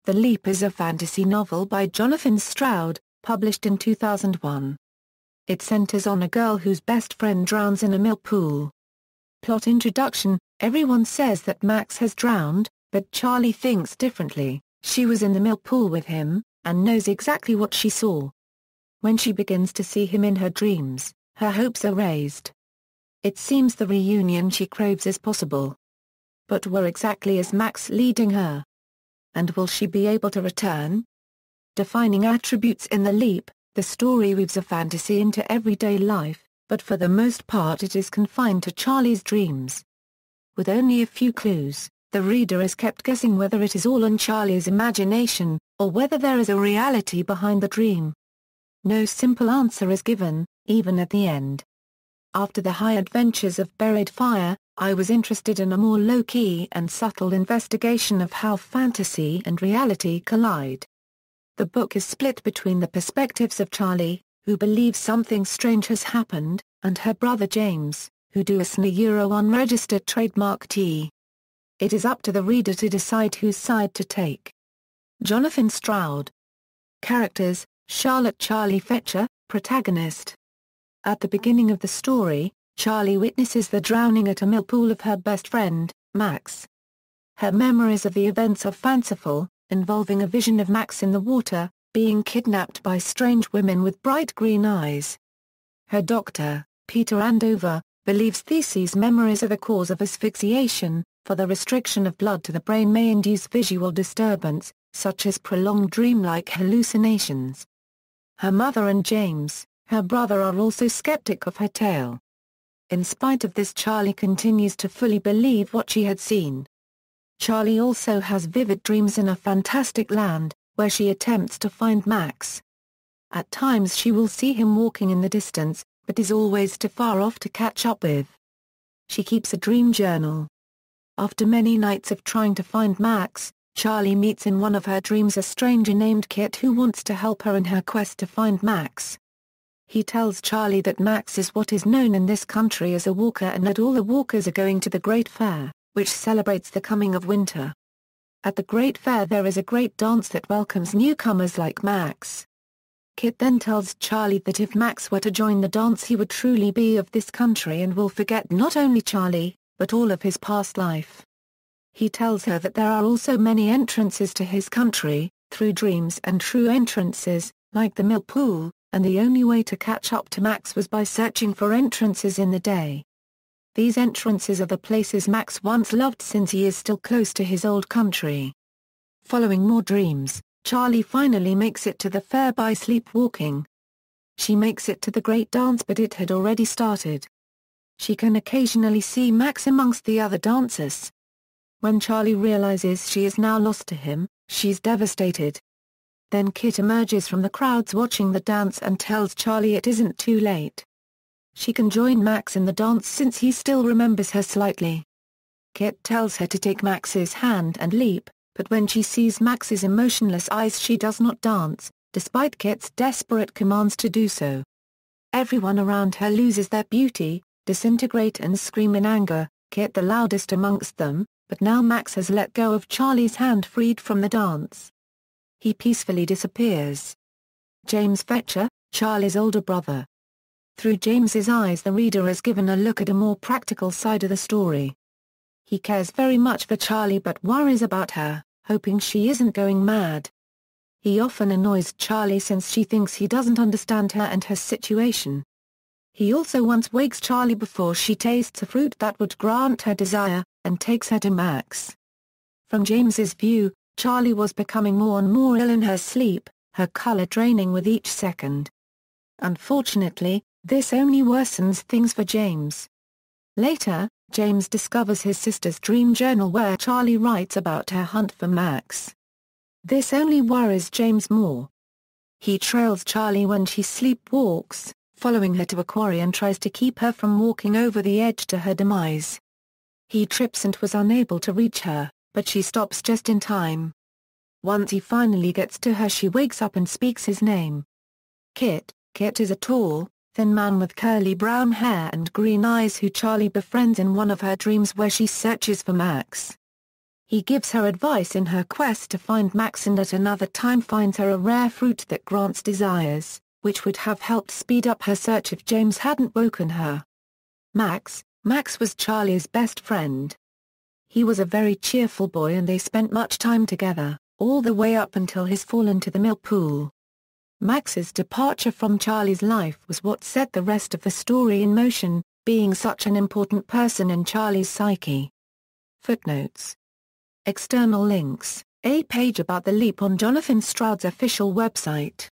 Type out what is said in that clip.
The Leap is a fantasy novel by Jonathan Stroud, published in 2001. It centers on a girl whose best friend drowns in a mill pool. Plot introduction: everyone says that Max has drowned, but Charlie thinks differently. She was in the mill pool with him, and knows exactly what she saw. When she begins to see him in her dreams, her hopes are raised. It seems the reunion she craves is possible. But where exactly is Max leading her? And will she be able to return? Defining attributes in The Leap, the story weaves a fantasy into everyday life, but for the most part it is confined to Charlie's dreams. With only a few clues, the reader is kept guessing whether it is all in Charlie's imagination, or whether there is a reality behind the dream. No simple answer is given, even at the end. After the high adventures of Buried Fire, I was interested in a more low-key and subtle investigation of how fantasy and reality collide. The book is split between the perspectives of Charlie, who believes something strange has happened, and her brother James, who does an unregistered trademark tea. It is up to the reader to decide whose side to take. Jonathan Stroud. Characters: Charlotte Charlie Fetcher, protagonist. At the beginning of the story, Charlie witnesses the drowning at a mill pool of her best friend, Max. Her memories of the events are fanciful, involving a vision of Max in the water, being kidnapped by strange women with bright green eyes. Her doctor, Peter Andover, believes these memories are the cause of asphyxiation, for the restriction of blood to the brain may induce visual disturbance, such as prolonged dreamlike hallucinations. Her mother and James, her brother, are also skeptic of her tale. In spite of this, Charlie continues to fully believe what she had seen. Charlie also has vivid dreams in a fantastic land, where she attempts to find Max. At times she will see him walking in the distance, but is always too far off to catch up with. She keeps a dream journal. After many nights of trying to find Max, Charlie meets in one of her dreams a stranger named Kit who wants to help her in her quest to find Max. He tells Charlie that Max is what is known in this country as a walker and that all the walkers are going to the Great Fair, which celebrates the coming of winter. At the Great Fair there is a great dance that welcomes newcomers like Max. Kit then tells Charlie that if Max were to join the dance he would truly be of this country and will forget not only Charlie, but all of his past life. He tells her that there are also many entrances to his country, through dreams and true entrances, like the mill pool, and the only way to catch up to Max was by searching for entrances in the day. These entrances are the places Max once loved since he is still close to his old country. Following more dreams, Charlie finally makes it to the fair by sleepwalking. She makes it to the great dance but it had already started. She can occasionally see Max amongst the other dancers. When Charlie realizes she is now lost to him, she's devastated. Then Kit emerges from the crowds watching the dance and tells Charlie it isn't too late. She can join Max in the dance since he still remembers her slightly. Kit tells her to take Max's hand and leap, but when she sees Max's emotionless eyes she does not dance, despite Kit's desperate commands to do so. Everyone around her loses their beauty, disintegrate and scream in anger, Kit the loudest amongst them, but now Max has let go of Charlie's hand, freed from the dance. He peacefully disappears. James Fetcher, Charlie's older brother. Through James's eyes the reader is given a look at a more practical side of the story. He cares very much for Charlie but worries about her, hoping she isn't going mad. He often annoys Charlie since she thinks he doesn't understand her and her situation. He also once wakes Charlie before she tastes a fruit that would grant her desire, and takes her to Max. From James's view, Charlie was becoming more and more ill in her sleep, her color draining with each second. Unfortunately, this only worsens things for James. Later, James discovers his sister's dream journal where Charlie writes about her hunt for Max. This only worries James more. He trails Charlie when she sleepwalks, following her to a quarry and tries to keep her from walking over the edge to her demise. He trips and was unable to reach her, but she stops just in time. Once he finally gets to her she wakes up and speaks his name. Kit is a tall, thin man with curly brown hair and green eyes who Charlie befriends in one of her dreams where she searches for Max. He gives her advice in her quest to find Max and at another time finds her a rare fruit that grants desires, which would have helped speed up her search if James hadn't woken her. Max was Charlie's best friend. He was a very cheerful boy and they spent much time together, all the way up until his fall into the mill pool. Max's departure from Charlie's life was what set the rest of the story in motion, being such an important person in Charlie's psyche. Footnotes. External links: a page about the leap on Jonathan Stroud's official website.